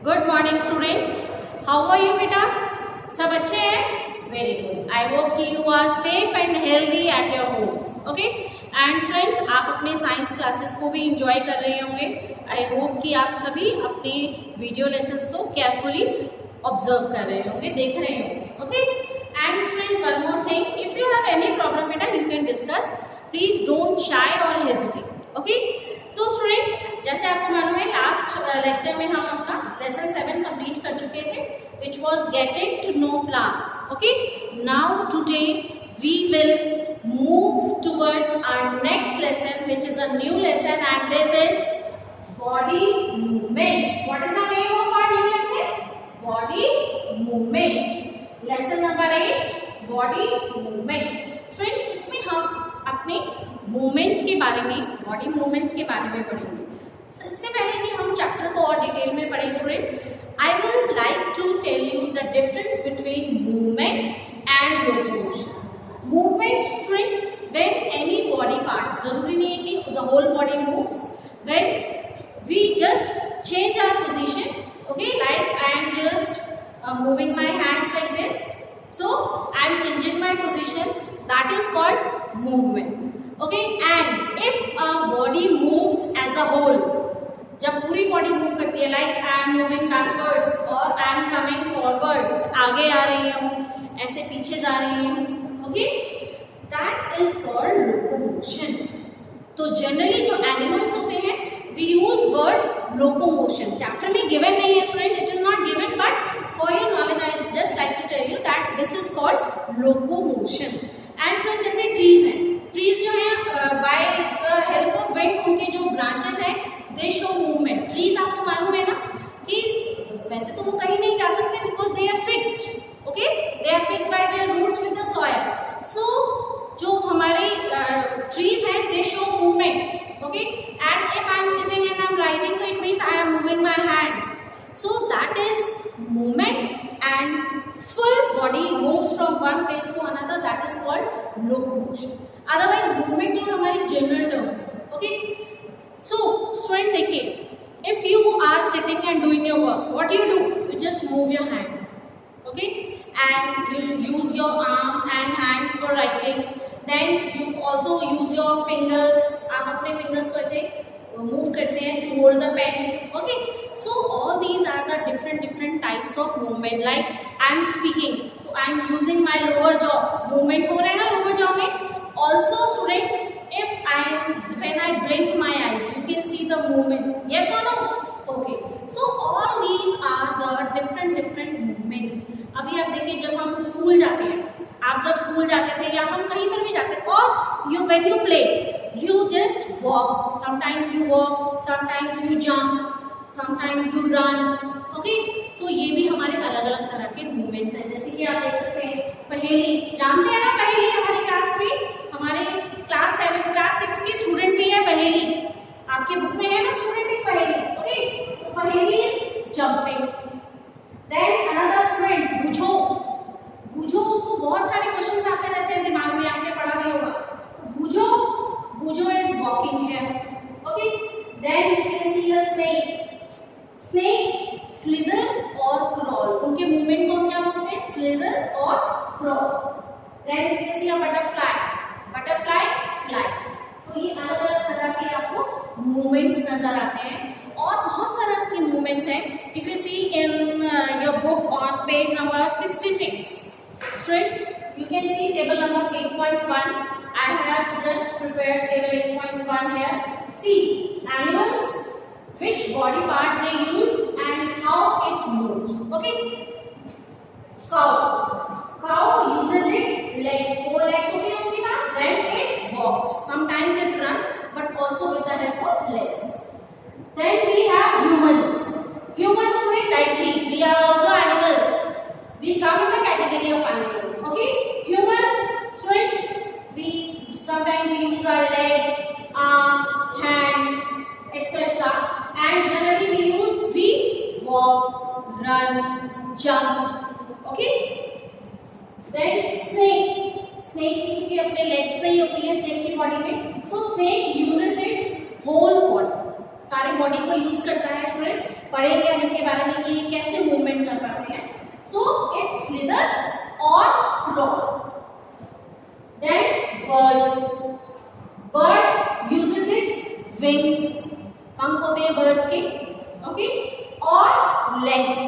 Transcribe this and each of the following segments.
Good morning students, how are you बेटा? सब अच्छे हैं? Very good. आई होप कि you are safe and healthy at your homes. Okay and friends, आप अपने साइंस क्लासेस को भी इंजॉय कर रहे होंगे। आई होप कि आप सभी अपने वीडियो लेसन्स को केयरफुली ऑब्जर्व कर रहे होंगे, देख रहे होंगे। Okay and friends, one more thing, if you have any problem बेटा, you can discuss. Please don't shy और हेजिटेट। ओके सो स्टूडेंट्स, जैसे आपको मालूम है लास्ट लेक्चर में हम अपना लेसन 7 कंप्लीट कर चुके थे, which was getting to know plants. Okay, now today we will move towards our next lesson, which is a new lesson, and this is body movements. What is the name of our new lesson? Body movements. Lesson number 8, body movements. Friends, इसमें हम अपने movements के बारे में, body movements के बारे में पढ़ेंगे। इससे पहले कि हम चैप्टर को और डिटेल में पढ़ें student, I will like to tell you the difference between movement and locomotion. Movement student, when any body part, जरूरी नहीं है कि the whole body moves, when we just change our position, okay, like I am just moving my hands like this, so I am changing my position, that is called movement. Okay, and if a body moves as a whole, जब पूरी body move करती है, like I am moving backwards और I am coming forward, आगे आ रही हूँ, ऐसे पीछे जा रही हूँ, okay, that is called locomotion. तो जनरली जो एनिमल्स होते हैं, we use word locomotion. Chapter में गिवन नहीं है students, it is not given, but for your knowledge I just like to tell you that this is called locomotion. And friends, जैसे trees हैं, trees जो है by the help of wind, उनके जो branches हैं they show movement. Trees आपको मालूम है ना कि वैसे तो वो कहीं नहीं जा सकते because they are fixed, okay, they are fixed by their roots with the soil. So जो हमारे ट्रीज हैं they show movement, okay, and if I am sitting and I am writing, तो it means I am moving my hand, so that is movement. And full body moves from one place to another, that is called locomotion. Otherwise movement जो हमारी general term है, okay. So student देखिए, if you are sitting and doing your work, what do? You just move your hand, okay, and you use your arm and hand for writing. Then you also use your fingers. आप अपने fingers को ऐसे move करते हैं to hold the pen, okay. So all these are the different types of movement. Like I am speaking, so I am using my lower jaw, movement हो रहा है ना lower jaw में. Also students, if when I blink my eyes, you can see the movement, yes or no? Okay, so all these are the different movements. अभी आप देखिए, जब हम स्कूल जाते हैं, आप जब स्कूल जाते थे या हम कहीं पर भी जाते हैं, और when you play, you just walk. Sometimes you walk, sometimes you jump, sometimes you run, okay. तो ये भी हमारे अलग अलग तरह के मूवमेंट्स हैं। जैसे कि आप देख सकते हैं, पहेली, जानते हैं ना पहेली? हमारी क्लास में, हमारे क्लास 7 क्लास 6 की स्टूडेंट भी है पहेली, आपके बुक में है ना स्टूडेंट एक पहेली, ओके। तो Paheli is jumping. Then another student Boojho, Boojho, उसको बहुत सारे क्वेश्चंस आते रहते हैं दिमाग में, आपने पढ़ा भी होगा। तो बूझो, बूझो इज वॉकिंग है, okay. Then you can see a snake, snake slither और क्रॉल, उनके मूवमेंट को हम क्या बोलते हैं? स्लिदर और crawl. Then you can see a butterfly, butterfly flies. तो ये अलग अलग तरह के आपको मूवमेंट्स नजर आते हैं, और बहुत सारे के मूवमेंट्स हैं। If you see in your book on page number 66, students, you can see table number 8.1. I have just prepared table 8.1 here. See animals, which body part they use and how it moves. Okay. Cow. Cow uses its legs. 4 legs होते हैं उसके पास. Then it walks. Sometimes it runs, but also with the help of legs. Then we have humans. Humans student, like we are also animals. We come in the category of animals, okay. Humans student, we sometimes we use our legs, arms, hands, etc. And generally we walk, run, jump, okay. Then snake, snake की अपने legs नहीं होती है snake की body में, so snake uses its whole body, सारे body को use करता है स्टूडेंट, पढ़ेंगे हम इनके बारे में कि ये कैसे मूवमेंट कर पाते हैं. सो इट स्लिदर्स और crawl. Then bird uses its wings. पंख होते हैं बर्ड्स के, ओके, और legs.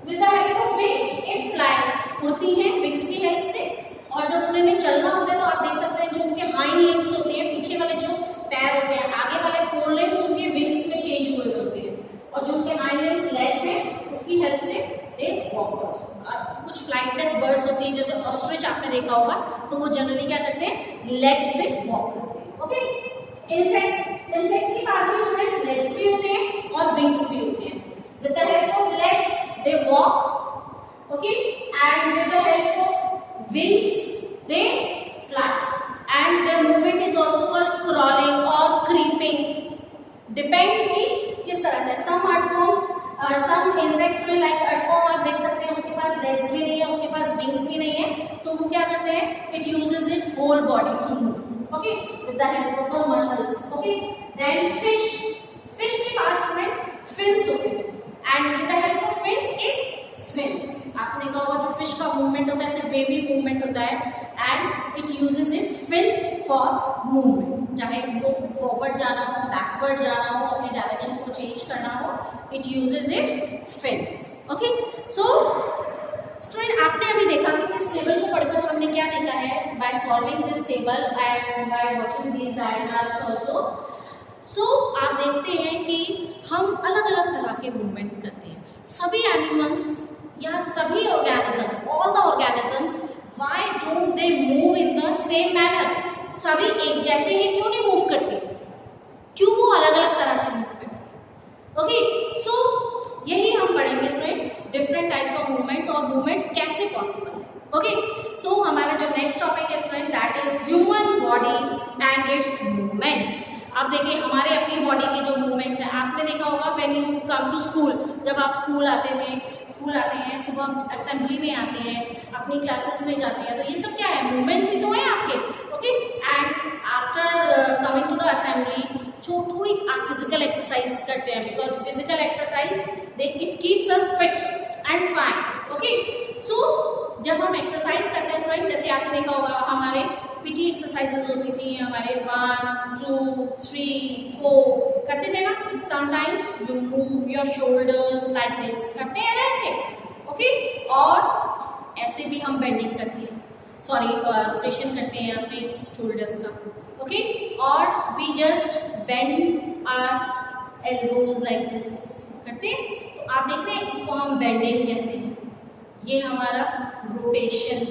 With the help of wings it flies. उड़ती हैं विंग्स की हेल्प से. और जब उन्हें चलना होता है तो आप देख सकते हैं जो उनके हाइंड लिम्स होते हैं, पीछे वाले जो पैर होते हैं, आगे वाले फोर लिम्स उनके विंग्स में चेंज हुए होते हैं, और जो उनके हाइंड लिम्स लेग्स हैं उसकी हेल्प से दे वॉक. कुछ फ्लाइटलेस बर्ड्स होती हैं जैसे ऑस्ट्रिच आपने देखा होगा, तो वो जनरली क्या करते हैं, लेग्स से वॉक करते हैं. ओके. इंसेक्ट्स के पास भी स्टूडेंट्स लेग्स भी होते हैं और विंग्स भी होते हैं. With the help of legs they walk, okay, and with the help of wings they fly, and their movement is also called crawling or creeping. Depends कि किस तरह से. some earthworms, some insects में like earthworm आप देख सकते हैं उसके पास legs भी नहीं है, उसके पास wings भी नहीं है, तो वो क्या करते हैं, it uses its whole body to move, okay, with the help of the muscles. Okay. Then fish के पास friends fins होते हैं, and with the help of fins it swims. आपने देखा होगा जो फिश का मूवमेंट होता है ऐसे वेवी मूवमेंट होता है, and it uses it's fins for movement. चाहे वो फॉरवर्ड जाना हो, बैकवर्ड जाना हो, अपनी डायरेक्शन को चेंज करना हो, it uses it's fins. Okay. So student आपने अभी देखा कि इस टेबल को पढ़कर हमने क्या देखा है, by solving this table and by watching these diagrams also. So आप देखते हैं कि हम अलग अलग तरह के मूवमेंट्स करते हैं. सभी एनिमल्स या सभी organisms, all the organisms, why don't they move in the same manner? सभी एक जैसे ही क्यों नहीं मूव करते? क्यों वो अलग अलग तरह से मूव करते? ओके. सो यही हम पढ़ेंगे student, different types of movements और मूवमेंट्स कैसे पॉसिबल है. ओके. सो हमारा जो नेक्स्ट टॉपिक है student, that is human body and it's movements. अब देखिए हमारे अपनी बॉडी के जो मूवमेंट्स हैं, आपने देखा होगा when you come to school, जब आप स्कूल आते हैं, सुबह असेंबली में आते हैं, अपनी क्लासेस में जाते हैं, तो ये सब क्या है, मूवमेंट्स ही तो हैं आपके. Okay. And after coming to the assembly जो थोड़ी आप फिजिकल एक्सरसाइज करते हैं, because physical exercise it keeps us fit and fine. Okay. So जब हम एक्सरसाइज करते हैं फ्रेंड, जैसे आपने देखा होगा हमारे पीटी एक्सरसाइजेस होती थी, हमारे 1 2 3 4 करते थे ना. Sometimes you move your shoulders like this, करते हैं ना ऐसे. ओके. और ऐसे भी हम बेंडिंग करते हैं, सॉरी रोटेशन करते हैं अपने शोल्डर्स का. ओके. और we just bend our elbows like this, करते हैं. तो आप देखते हैं इसको हम बेंडिंग कहते हैं. ये हमारा रोटेशन.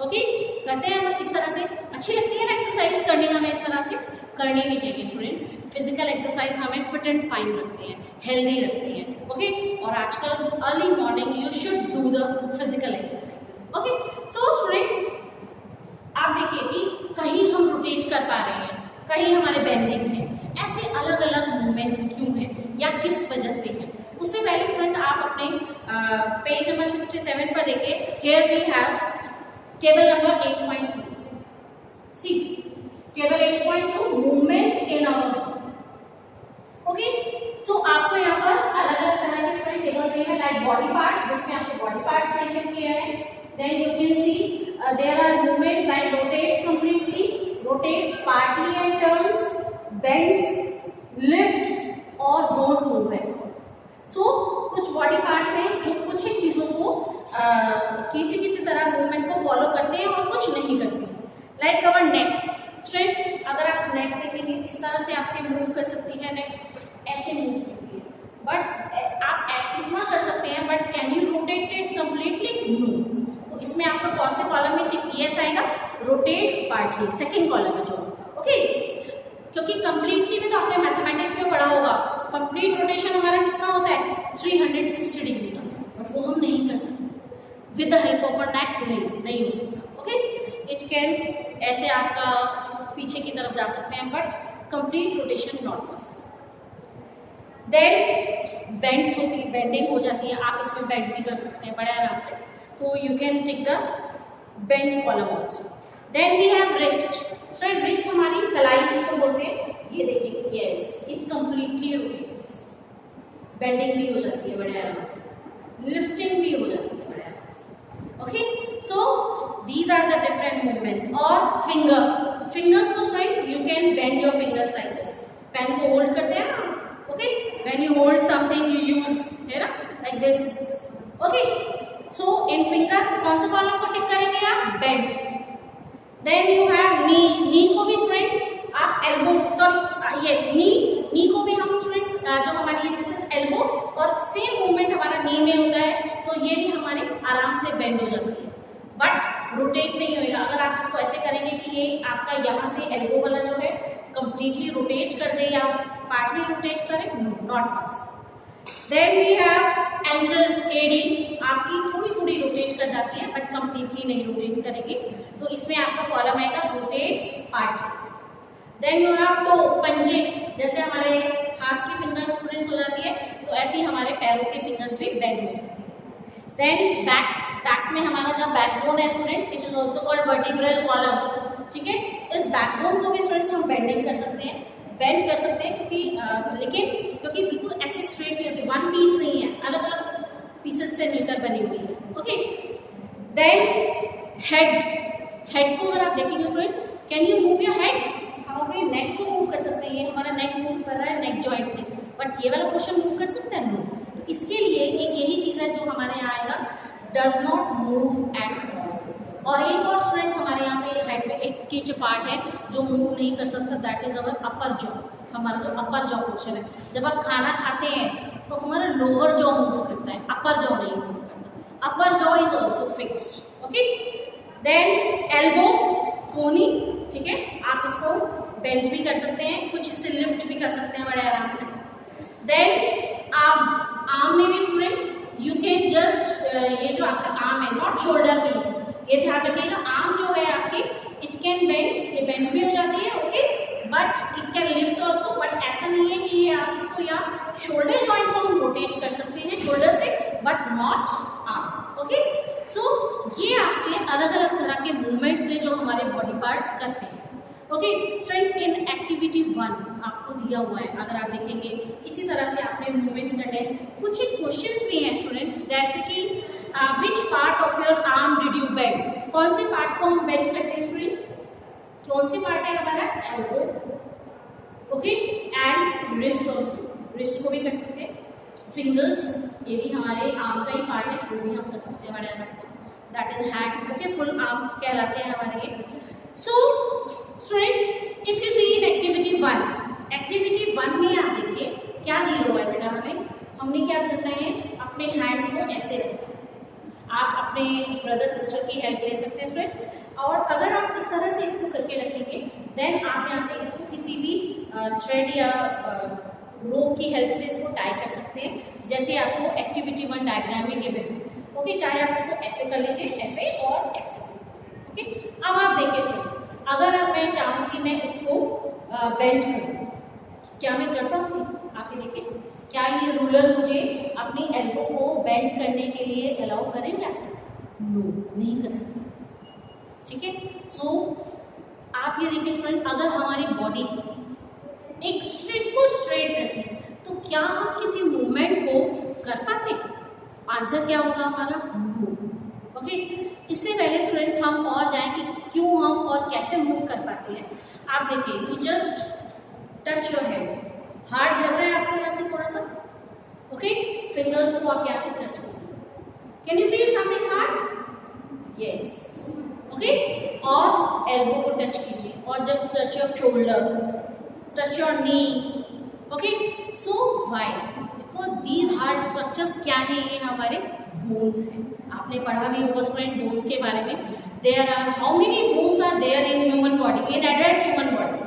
ओके. करते हैं हम इस तरह से. अच्छी लगती है ना एक्सरसाइज करनी, हमें इस तरह से करनी भी चाहिए स्टूडेंट. फिजिकल एक्सरसाइज हमें फिट एंड फाइन रखती है, हेल्दी रखती है. ओके. और आजकल early morning you should do the physical exercises. Okay. So students आप देखिए कि कहीं हम रोटेट कर पा रहे हैं, कहीं हमारे बेंडिंग है. ऐसे अलग अलग मूवमेंट्स क्यों हैं या किस वजह से है? उससे पहले स्टूडेंट्स आप अपने पेज नंबर 67 पर देखिए. Here we have table number 8.2. See table 8.2 movements in our body. Okay. So आपको यहाँ पर अलग अलग तरह के स्टूडेंट टेबल दिए हैं, लाइक बॉडी पार्ट, जिसमें आपको बॉडी पार्ट्स मेंशन किए हैं. Then you can see there are movements like rotates completely, rotates partly and turns, bends, lifts और don't move at all. So कुछ बॉडी पार्ट्स हैं जो कुछ ही चीज़ों को किसी तरह मूवमेंट को फॉलो करते हैं और कुछ नहीं करते हैं. Like our neck. स्ट्रेट अगर आप नेक देखेंगे इस तरह से आपके मूव कर सकती है, नेक ऐसे मूव करती है. बट आप इतना कर सकते हैं, but can you rotate it completely? No. तो इसमें आपको कौन से कॉलम में यस आएगा? रोटेट्स पार्टली, सेकेंड कॉलम में जो होगा. ओके. क्योंकि कंप्लीटली में तो आपने मैथमेटिक्स में पढ़ा होगा, कंप्लीट रोटेशन हमारा कितना होता है? 360 डिग्री का. बट वो हम नहीं कर सकते with the help of a neck. नहीं हो सकता. ओके. इट कैन ऐसे आपका पीछे की तरफ जा सकते हैं, but complete rotation not possible. Then bends होती है, बेंडिंग हो जाती है. आप इसमें बेंड भी कर सकते हैं बड़े आराम से. तो you can take the bend column also. Then we have wrist. Friend wrist हमारी कलाई इसको बोलते हैं. ये देखिए, yes, it completely rotates. Bending भी हो जाती है बड़े आराम से, लिफ्टिंग भी हो जाती है बड़े आराम से। Okay, so these are the different movements. और फिंगर्स को strengths, you can bend your fingers like this. Pen को होल्ड करते हैं ना, okay, when you hold something you use, है ना, like this. Okay, so in finger कौन से कॉलम को टिक करेंगे आप? Bends. Then you have knee को भी स्ट्रेंथ्स आप एल्बो, सॉरी यस, नी को भी हम स्ट्रेंथ्स जो हमारी दिस इज एल्बो, और सेम मूवमेंट हमारा नी में होता है, तो ये भी हमारे आराम से बेंड हो जाती है, बट रोटेट नहीं होएगा। अगर आप इसको ऐसे करेंगे कि ये आपका यहाँ से एल्बो वाला जो है कंप्लीटली रोटेट कर दे या पार्टली रोटेट करें, not possible. Then we have ankle, एडी, आपकी थोड़ी थोड़ी रोटेट कर जाती है बट कंप्लीटली नहीं रोटेट करेगी, तो इसमें आपका कॉलम आएगा rotates partly. Then you have toe, पंजे, जैसे हमारे हाथ की फिंगर्स स्टूडेंट्स हो जाती है, तो ऐसे ही हमारे पैरों के फिंगर्स भी बेंड हो सकती है। देन बैक में हमारा जब बैकबोन है students, it is also called vertebral column, ठीक है। इस बैकबोन को भी स्टूडेंट्स हम बेंडिंग कर सकते हैं, बेंड कर सकते हैं, क्योंकि बिल्कुल ऐसे स्ट्रेट नहीं होती, वन पीस नहीं है, अलग अलग पीसेस से मिलकर बनी हुई है। ओके, देन हेड को अगर आप देखेंगे student, can you move your head? हम अपने नेक को मूव कर सकते हैं, ये हमारा नेक मूव कर रहा है नेक जॉइंट से, बट ये वाला पोर्शन मूव कर सकते हैं नो। तो इसके लिए एक यही चीज़ है जो हमारे यहाँ आएगा, does not move at all. और एक और स्टूडेंट्स हमारे यहाँ पे हेड में एक कीच पार्ट है जो मूव नहीं कर सकता, that is our upper jaw. हमारा जो अपर जॉ पोर्शन है, जब आप खाना खाते हैं तो हमारा लोअर जॉ मूव करता है, अपर जॉ नहीं मूव करता। Upper jaw is also fixed. Okay, then elbow, कोनी, ठीक है, आप इसको बेंच भी कर सकते हैं, कुछ इसे लिफ्ट भी कर सकते हैं बड़े आराम से। देन आर्म में भी स्टूडेंट्स यू कैन जस्ट, ये जो आपका आर्म है, नॉट शोल्डर प्लीज, ये ध्यान रखिएगा, आर्म जो है आपकी इट कैन बेंड, ये बेंड भी हो जाती है, okay, but it can lift also, but ऐसा नहीं है कि ये आप इसको या शोल्डर जॉइंट को हम रोटेट कर सकते हैं शोल्डर से, बट नॉट आर्म। ओके, सो ये आपके अलग अलग तरह के मूवमेंट्स हैं जो हमारे बॉडी पार्ट्स करते हैं। ओके स्टूडेंट्स, इन एक्टिविटी 1 आपको दिया हुआ है, अगर आप देखेंगे इसी तरह से आपने मूवमेंट्स करने हैं। कुछ एक क्वेश्चंस भी हैं स्टूडेंट्स, जैसे कि which part of your arm did you bend? कौन से पार्ट को हम बेंड करते हैं स्टूडेंट्स? कौन सी पार्ट है हमारा? Elbow, okay, and wrist also, wrist को भी कर सकते हैं। फिंगर्स, ये भी हमारे आर्म का ही पार्ट है, वो भी हम कर सकते हैं बड़े आराम से, that is hand. Okay, full arm कहलाते हैं हमारे ये। So students, if you see in activity 1 में आप देखिए क्या दिया हुआ है बेटा, हमने क्या करना है, अपने हैंड को ऐसे रखना है। आप अपने ब्रदर सिस्टर की हेल्प ले सकते हैं फ्रेंड, और अगर आप इस तरह से इसको करके रखेंगे, देन आप यहाँ से इसको किसी भी थ्रेड या रोप की हेल्प से इसको टाई कर सकते हैं, जैसे आपको एक्टिविटी 1 डायग्राम में गिवन है। ओके, चाहे आप इसको ऐसे कर लीजिए, ऐसे और ऐसे। ओके, अब आप देखिए फ्रेंड, अगर अब मैं चाहूँ कि मैं इसको बेंड करूँ, क्या मैं कर पाऊँगी? आप ये देखिए, क्या ये रूलर मुझे अपनी एल्बो को बेंड करने के लिए अलाउ करेगा? नो, नहीं कर सकता, ठीक है। सो आप ये देखिए स्टूडेंट, अगर हमारी बॉडी एक स्ट्रेट रखें तो क्या हम किसी मूवमेंट को कर पाते? आंसर क्या होगा हमारा? नो। ओके, इससे पहले स्टूडेंट्स हम और जाएं कि क्यों हम और कैसे मूव कर पाते हैं। आप देखिए, you just touch your head. Hard लग रहा है आपको यहाँ से थोड़ा सा? ओके, फिंगर्स को आप यहाँ से टच कीजिए। Can you feel something hard? Yes. Okay, और एल्बो को टच कीजिए और just touch your shoulder, touch your knee. Okay, so why? Because these hard structures क्या हैं? ये हमारे बोन्स हैं। आपने पढ़ा भी होगा स्टूडेंट बोन्स के बारे में। There are, how many bones are there in human body, in adult human body?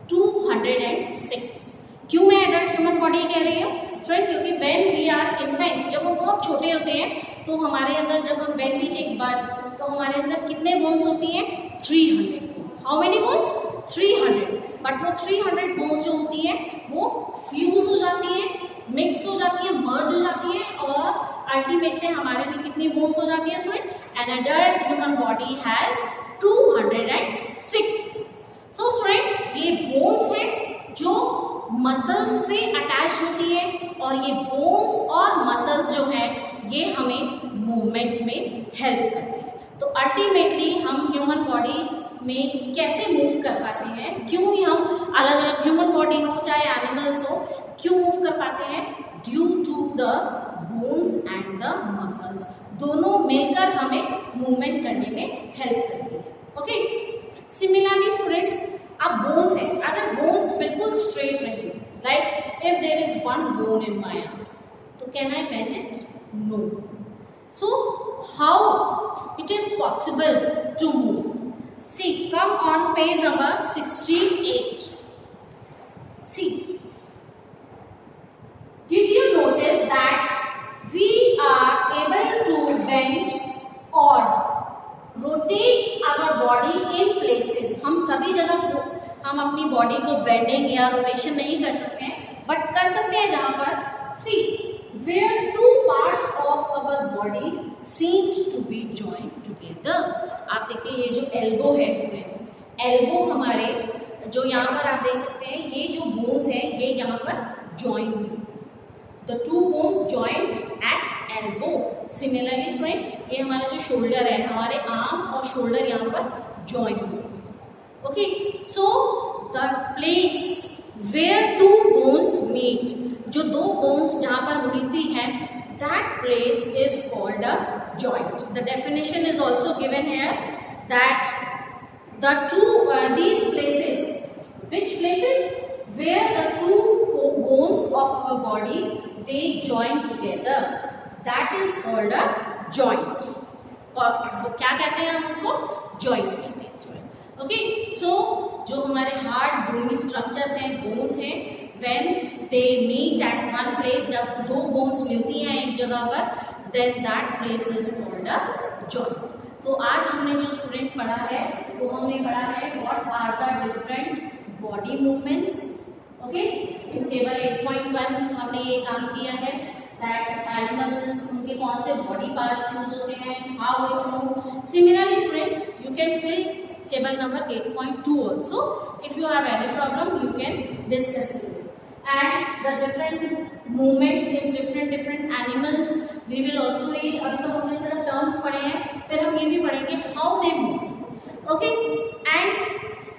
206। क्यों मैं एडल्ट ह्यूमन बॉडी कह रही हूँ स्टूडेंट? क्योंकि व्हेन वी आर इन्फेंट, जब हम बहुत छोटे होते हैं तो हमारे अंदर, जब हम व्हेन वी टेक बर्थ, तो हमारे अंदर कितने बोन्स होती हैं? 300। How many bones? 300। बट वो 300 बोन्स जो होती हैं वो फ्यूज हो जाती है, मिक्स हो जाती है, मर्ज हो जाती है, और अल्टीमेटली हमारे में कितनी बोन्स हो जाती है student? An adult human body has 206 bones. तो स्टूडेंट, ये बोन्स हैं जो मसल्स से अटैच होती है और ये बोन्स और मसल्स जो है ये हमें मूवमेंट में हेल्प करते हैं। तो अल्टीमेटली हम ह्यूमन बॉडी में कैसे मूव कर पाते हैं, क्यों हम अलग अलग ह्यूमन बॉडी हो चाहे एनिमल्स हो, क्यों मूव कर पाते हैं? Due to the bones and the muscles, दोनों मिलकर हमें मूवमेंट करने में हेल्प करती है। ओके, सिमिलरली स्टूडेंट्स, अब बोन्स है, अगर बोन्स बिल्कुल स्ट्रेट रहेंगे, like if there is one bone in my arm, तो can I bend it? No. So how it is possible to move? See, come on page number 68. See, did you notice that we are able to bend or rotate our body in places? हम सभी जगह हम अपनी body को bending या rotation नहीं कर सकते हैं, बट कर सकते हैं जहां पर see where two parts of our body seems to be joined together. आप देखिए ये जो एल्बो है स्टूडेंट्स, एल्बो हमारे जो यहाँ पर आप देख सकते हैं ये जो बोन्स है ये यहाँ पर ज्वाइन हुई, the two bones join at elbow. Similarly student ये हमारा जो शोल्डर है, हमारे आर्म और शोल्डर यहाँ पर ज्वाइन हुए। Okay, so the place where two bones meet, जो दो बोन्स जहाँ पर मिलती हैं, that place is called a joint. The definition is also given here that the these places, which places? Where the two bones of our body they join together, that is called a joint. और क्या कहते हैं हम उसको? joint कहते हैं। Okay, सो जो हमारे हार्ड बोनी स्ट्रक्चर्स हैं, बोन्स हैं, when they meet at one place, जब दो बोन्स मिलती हैं एक जगह पर, then that place is called a joint. तो आज हमने जो स्टूडेंट्स पढ़ा है वो हमने पढ़ा है what are the different body movements. Okay, in table 8.1 हमने ये काम किया है that animals उनके कौन से बॉडी पार्ट्स यूज होते हैं, how it move. Similarly student, you can fill table number 8.2 also. If you have any problem you can discuss it. And the different movements in different animals we will also read. अभी तो हमने सिर्फ terms पढ़े हैं, फिर हम ये भी पढ़ेंगे how they move. Okay, and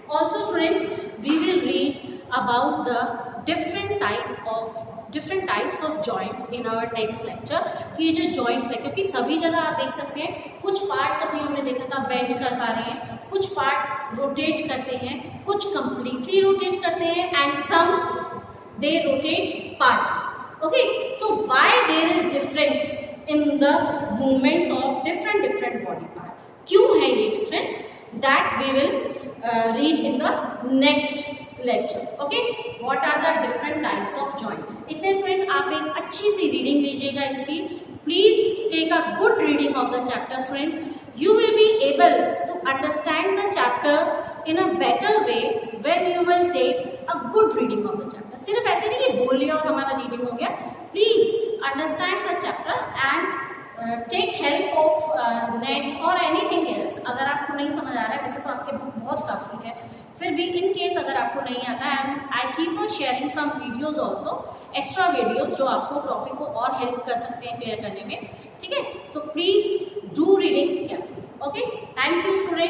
also students we will read about the different types of joints in our next lecture. कि ये जो joints है, क्योंकि सभी जगह आप देख सकते हैं कुछ पार्ट्स अभी हमने देखा था बेंड कर पा रहे हैं, कुछ पार्ट रोटेट करते हैं, कुछ कंप्लीटली रोटेट करते हैं, and some they rotate partly. Okay, so why there is difference in the movements of different body part? क्यों है ये difference? That we will read in the next lecture. Okay, what are the different types of joint? इतने students आप एक अच्छी सी reading लीजिएगा इसकी. Please take a good reading of the chapter, student. You will be able to understand the chapter in a better way when you will take a good reading of the chapter. सिर्फ ऐसे नहीं कि बोल लिया और हमारा reading हो गया. Please understand the chapter and take help of net or anything else. अगर आपको नहीं समझ आ रहा है, वैसे तो आपके बुक बहुत काफ़ी है, फिर भी इन केस अगर आपको नहीं आता है, and I keep on sharing some videos also, extra videos जो आपको टॉपिक को और हेल्प कर सकते हैं क्लियर करने में. ठीक है, तो please do reading carefully. Okay, thank you student.